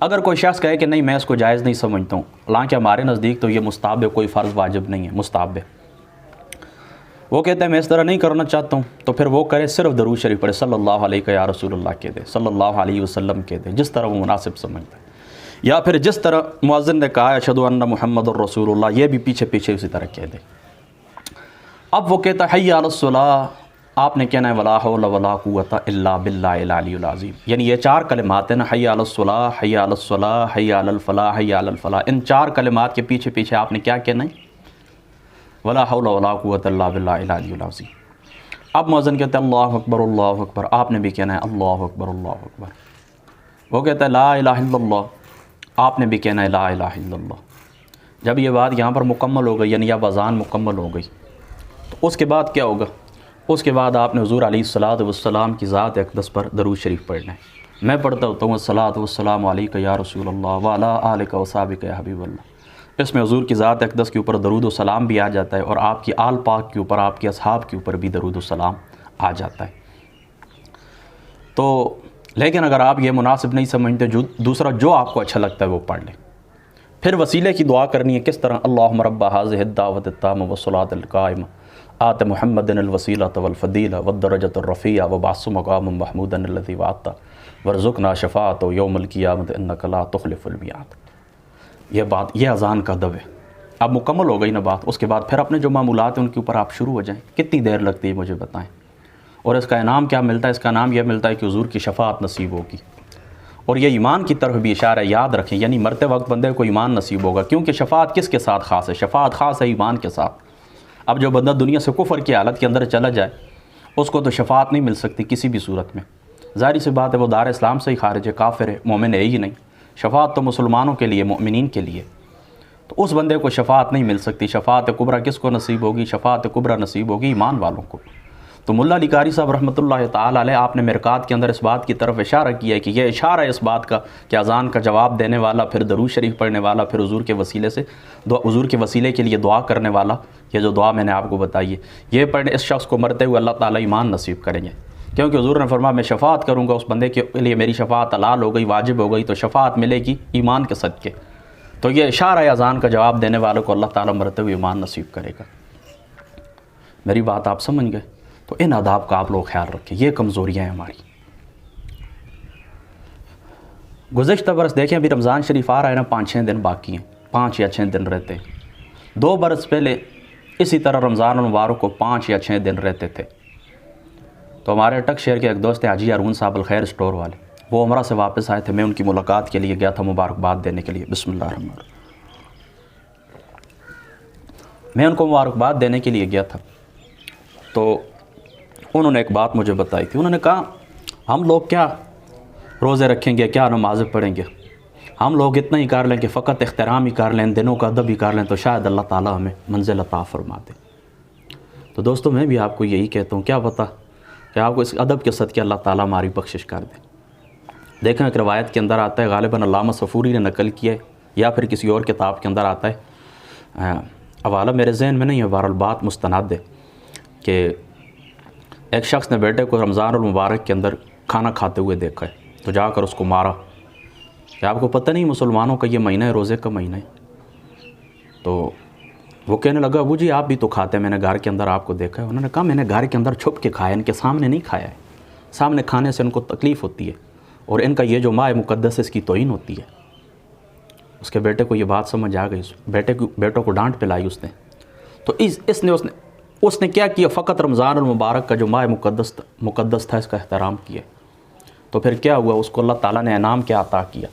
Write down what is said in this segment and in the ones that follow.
اگر کوئی شخص کہے کہ نہیں میں اس کو جائز نہیں سمجھتا ہوں، حالانکہ ہمارے نزدیک تو یہ مستحب ہے، کوئی فرض واجب نہیں ہے، مستحب ہے، وہ کہتا ہے میں اس طرح نہیں کرنا چاہتا ہوں، تو پھر وہ کرے صرف درود شریف پڑھے، صلی اللہ علیہ یا رسول اللہ کہہ دے، صلی اللہ علیہ وسلم کہہ دے، جس طرح وہ مناسب سمجھتا ہے، یا پھر جس طرح مؤذن نے کہا ہے اشہد ان محمد الرسول اللہ، یہ بھی پیچھے پیچھے اسی طرح کہہ دے۔ اب وہ کہتا ہے حی علی الصلاۃ، آپ نے کہنا ہے ولا حول ولا قوۃ الا باللہ العلی العظیم، یعنی یہ 4 کلمات ہیں نا، حی علی الصلاۃ، حی علی الصلاۃ، حی علی الفلاح، حی علی الفلاح، ان 4 کلمات کے پیچھے پیچھے آپ نے کیا کہنا ہے؟ ولا حول ولا قوۃ الا باللہ العلی العظیم۔ اب مؤذن کہتا ہے اللہ اکبر، آپ نے بھی کہنا ہے اللہ اکبر اللہ اکبر۔ وہ کہتا ہے لا الہ الا اللہ، آپ نے بھی کہنا ہے لا الہ الا اللہ۔ جب یہ بات یہاں پر مکمل ہو گئی، یعنی یہ اذان مکمل ہو گئی، تو اس کے بعد کیا ہوگا؟ اس کے بعد آپ نے حضور علیہ الصلوۃ والسلام کی ذات اقدس پر درود شریف پڑھنا ہے۔ میں پڑھتا ہوتا ہوں الصلاۃ والسلام علیک یا رسول اللہ وعلی آلک وصحبک یا حبیب اللہ، اس میں حضور کی ذات اقدس کے اوپر درود و سلام بھی آ جاتا ہے، اور آپ کی آل پاک کے اوپر، آپ کے اصحاب کے اوپر بھی درود و سلام آ جاتا ہے۔ تو لیکن اگر آپ یہ مناسب نہیں سمجھتے، دوسرا جو آپ کو اچھا لگتا ہے وہ پڑھ لیں۔ پھر وسیلے کی دعا کرنی ہے، کس طرح؟ اللہم رب ھذہ الدعوۃ التامۃ والصلاۃ القائمۃ آت محمد الوسیلۃ والفضیلۃ والدرجۃ الرفیعۃ وابعثہ مقاما محمودا الذی وعدتہ وارزقنا شفاعتہ یوم القیامۃ انک لا تخلف المیعاد۔ یہ اذان کا ادب ہے۔ اب مکمل ہو گئی نا بات، اس کے بعد پھر اپنے جو معمولات ہیں ان کے اوپر آپ شروع ہو جائیں۔ کتنی دیر لگتی ہے مجھے بتائیں؟ اور اس کا انعام کیا ملتا ہے؟ اس کا انعام یہ ملتا ہے کہ حضور کی شفاعت نصیب ہوگی، اور یہ ایمان کی طرف بھی اشارہ ہے، یاد رکھیں، یعنی مرتے وقت بندے کو ایمان نصیب ہوگا، کیونکہ شفاعت کس کے ساتھ خاص ہے؟ شفاعت خاص ہے ایمان کے ساتھ۔ اب جو بندہ دنیا سے کفر کی حالت کے اندر چلا جائے، اس کو تو شفاعت نہیں مل سکتی کسی بھی صورت میں، ظاہر سی بات ہے، وہ دار اسلام سے ہی خارج ہے، کافر ہے، مومن ہے ہی نہیں۔ شفاعت تو مسلمانوں کے لیے، مومنین کے لیے، تو اس بندے کو شفاعت نہیں مل سکتی۔ شفاعت کبریٰ کس کو نصیب ہوگی؟ شفاعت کبریٰ نصیب ہوگی ایمان والوں کو۔ تو ملا علی قاری صاحب رحمۃ اللہ تعالیٰ علیہ، آپ نے مرکات کے اندر اس بات کی طرف اشارہ کیا ہے کہ یہ اشارہ ہے اس بات کا کہ اذان کا جواب دینے والا، پھر درود شریف پڑھنے والا، پھر حضور کے وسیلے سے حضور کے وسیلے کے لیے دعا کرنے والا، یہ جو دعا میں نے آپ کو بتائی ہے، یہ پڑھنے اس شخص کو مرتے ہوئے اللہ تعالیٰ ایمان نصیب کریں گے، کیونکہ حضور نے فرمایا میں شفاعت کروں گا اس بندے کے لیے، میری شفاعت حلال ہو گئی، واجب ہو گئی، تو شفاعت ملے گی ایمان کے صدقے۔ تو یہ اشارہ ہے اذان کا جواب دینے والوں کو اللہ تعالیٰ مرتے ہوئے ایمان نصیب کرے گا۔ میری بات آپ سمجھ گئے؟ تو ان آداب کا آپ لوگ خیال رکھیں، یہ کمزوریاں ہیں ہماری۔ گزشتہ برس دیکھیں، ابھی رمضان شریف آ رہا ہے نا، 5-6 دن باقی ہیں، 5 یا 6 دن رہتے ہیں۔ 2 برس پہلے اسی طرح رمضان المبارک کو 5 یا 6 دن رہتے تھے۔ تو ہمارے ٹک شہر کے ایک دوست ہیں حاجی ہارون صاحب الخیر اسٹور والے، وہ عمرہ سے واپس آئے تھے، میں ان کی ملاقات کے لیے گیا تھا، مبارکباد دینے کے لیے۔ بسم اللہ الرحمن الرحیم۔ میں ان کو مبارکباد دینے کے لیے گیا تھا، تو انہوں نے ایک بات مجھے بتائی تھی۔ انہوں نے کہا ہم لوگ کیا روزے رکھیں گے، کیا نمازیں پڑھیں گے، ہم لوگ اتنا ہی کر لیں کہ فقط احترام ہی کر لیں، ان دنوں کا ادب ہی کر لیں، تو شاید اللہ تعالیٰ ہمیں منزل عطا فرما دے۔ تو دوستو میں بھی آپ کو یہی کہتا ہوں، کیا پتہ کہ آپ کو اس ادب کے صدقے اللہ تعالیٰ ہماری بخشش کر دے۔ دیکھیں ایک روایت کے اندر آتا ہے، غالباً علامہ صفوری نے نقل کیا ہے یا پھر کسی اور کتاب کے اندر آتا ہے، حوالہ میرے ذہن میں نہیں ہے، بہرحال بات مستند ہے، کہ ایک شخص نے بیٹے کو رمضان المبارک کے اندر کھانا کھاتے ہوئے دیکھا ہے، تو جا کر اس کو مارا کہ آپ کو پتہ نہیں مسلمانوں کا یہ مہینہ ہے، روزے کا مہینہ ہے۔ تو وہ کہنے لگا ابو جی آپ بھی تو کھاتے ہیں، میں نے گھر کے اندر آپ کو دیکھا ہے۔ انہوں نے کہا میں نے گھر کے اندر چھپ کے کھایا، ان کے سامنے نہیں کھایا ہے، سامنے کھانے سے ان کو تکلیف ہوتی ہے، اور ان کا یہ جو ماہ مقدس ہے اس کی توہین ہوتی ہے۔ اس کے بیٹے کو یہ بات سمجھ آ گئی، بیٹوں کو ڈانٹ پلائی اس نے۔ تو اس نے کیا کیا؟ فقط رمضان المبارک کا جو ماہ مقدس تھا اس کا احترام کیا۔ تو پھر کیا ہوا؟ اس کو اللہ تعالیٰ نے انعام کیا عطا کیا؟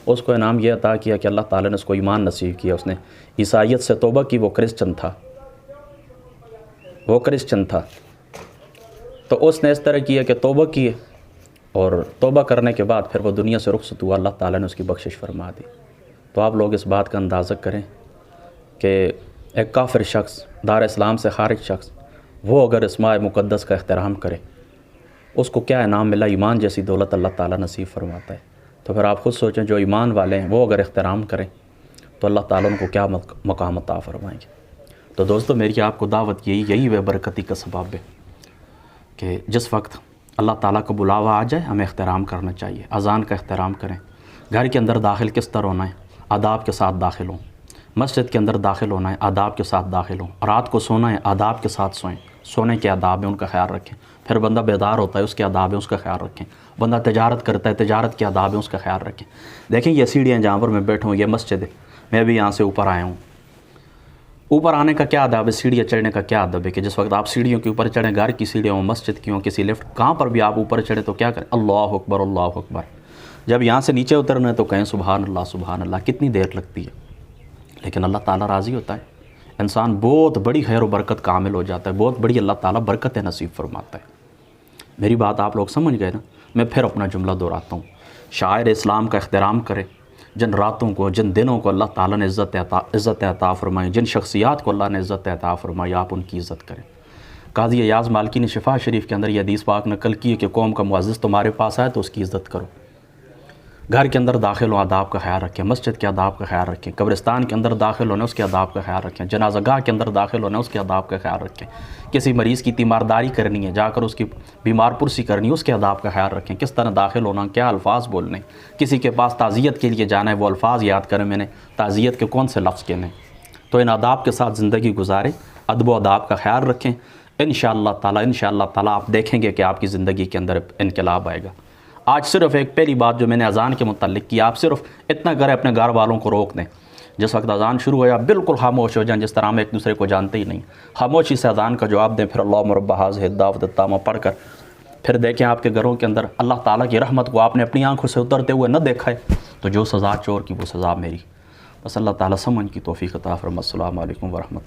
اس کو انعام یہ عطا کیا کہ اللہ تعالیٰ نے اس کو ایمان نصیب کیا۔ اس نے عیسائیت سے توبہ کی، وہ کرسچن تھا، تو اس نے اس طرح کیا کہ توبہ کی، اور توبہ کرنے کے بعد پھر وہ دنیا سے رخصت ہوا، اللہ تعالیٰ نے اس کی بخشش فرما دی۔ تو آپ لوگ اس بات کا اندازہ کریں کہ ایک کافر شخص، دار اسلام سے خارج شخص، وہ اگر اس ماہ مقدس کا احترام کرے، اس کو کیا انعام ملا؟ ایمان جیسی دولت اللہ تعالیٰ نصیب فرماتا ہے۔ تو پھر آپ خود سوچیں، جو ایمان والے ہیں وہ اگر احترام کریں تو اللہ تعالیٰ ان کو کیا مقام عطا فرمائیں گے۔ تو دوستو میری آپ کو دعوت یہی بے برکتی کا سبب ہے کہ جس وقت اللہ تعالیٰ کا بلاوا آ جائے ہمیں احترام کرنا چاہیے، اذان کا احترام کریں، گھر کے اندر داخل کس طرح ہونا ہے؟ آداب کے ساتھ داخل ہوں. مسجد کے اندر داخل ہونا ہے، آداب کے ساتھ داخل ہوں. رات کو سونا ہے، آداب کے ساتھ سوئیں. سونے کے آداب ہیں، ان کا خیال رکھیں. پھر بندہ بیدار ہوتا ہے، اس کے آداب ہیں، اس کا خیال رکھیں. بندہ تجارت کرتا ہے، تجارت کے آداب ہیں، اس کا خیال رکھیں. دیکھیں یہ سیڑھیاں جہاں پر میں بیٹھا ہوں، یہ مسجد ہے. میں بھی یہاں سے اوپر آیا ہوں. اوپر آنے کا کیا آداب ہے؟ سیڑھیاں چڑھنے کا کیا آداب ہے کہ جس وقت آپ سیڑھیوں کے اوپر چڑھیں، گھر کی سیڑھیوں، مسجد کی ہوں، کسی لفٹ، کہاں پر بھی آپ اوپر چڑھیں تو کیا کریں؟ اللہ اکبر، اللہ اکبر. جب یہاں سے نیچے اترنا ہے تو کہیں سبحان اللہ، سبحان اللہ. کتنی دیر لگتی ہے، لیکن اللہ تعالیٰ راضی ہوتا ہے. انسان بہت بڑی خیر و برکت کا عامل ہو جاتا ہے، بہت بڑی اللہ تعالیٰ برکت نصیب فرماتا ہے. میری بات آپ لوگ سمجھ گئے نا؟ میں پھر اپنا جملہ دہراتا ہوں. شاعر اسلام کا احترام کرے. جن راتوں کو، جن دنوں کو اللہ تعالیٰ نے عزت عطا فرمائی، جن شخصیات کو اللہ نے عزت عطا فرمائی، آپ ان کی عزت کریں. قاضی ایاز مالکی نے شفا شریف کے اندر یہ حدیث پاک نقل کی ہے کہ قوم کا معزز تمہارے پاس آئے تو اس کی عزت کرو. گھر کے اندر داخل ہوں، آداب کا خیال رکھیں. مسجد کے آداب کا خیال رکھیں. قبرستان کے اندر داخل ہونے، اس کے آداب کا خیال رکھیں. جنازہ گاہ کے اندر داخل ہونے، اس کے آداب کا خیال رکھیں. کسی مریض کی تیمارداری کرنی ہے، جا کر اس کی بیمار پرسی کرنی ہے، اس کے آداب کا خیال رکھیں. کس طرح داخل ہونا، کیا الفاظ بولنے. کسی کے پاس تعزیت کے لیے جانا ہے، وہ الفاظ یاد کریں میں نے تعزیت کے کون سے لفظ کہنے. تو ان آداب کے ساتھ زندگی گزاریں، ادب و آداب کا خیال رکھیں. انشاءاللہ تعالیٰ آپ دیکھیں گے کہ آپ کی زندگی کے اندر انقلاب آئے گا. آج صرف ایک پہلی بات جو میں نے اذان کے متعلق کی، آپ صرف اتنا کریں، اپنے گھر والوں کو روک دیں. جس وقت اذان شروع ہو یا بالکل خاموش ہو جائیں، جس طرح ہم ایک دوسرے کو جانتے ہی نہیں. خاموشی سے اذان کا جواب دیں، پھر اللہم رب ہذہ الدعوۃ التامہ پڑھ کر پھر دیکھیں آپ کے گھروں کے اندر اللہ تعالیٰ کی رحمت کو آپ نے اپنی آنکھوں سے اترتے ہوئے نہ دیکھا ہے تو جو سزا چور کی وہ سزا میری. بس اللہ تعالیٰ سمجھ کی توفیق عطا فرمائے. السلام علیکم ورحمۃ اللہ.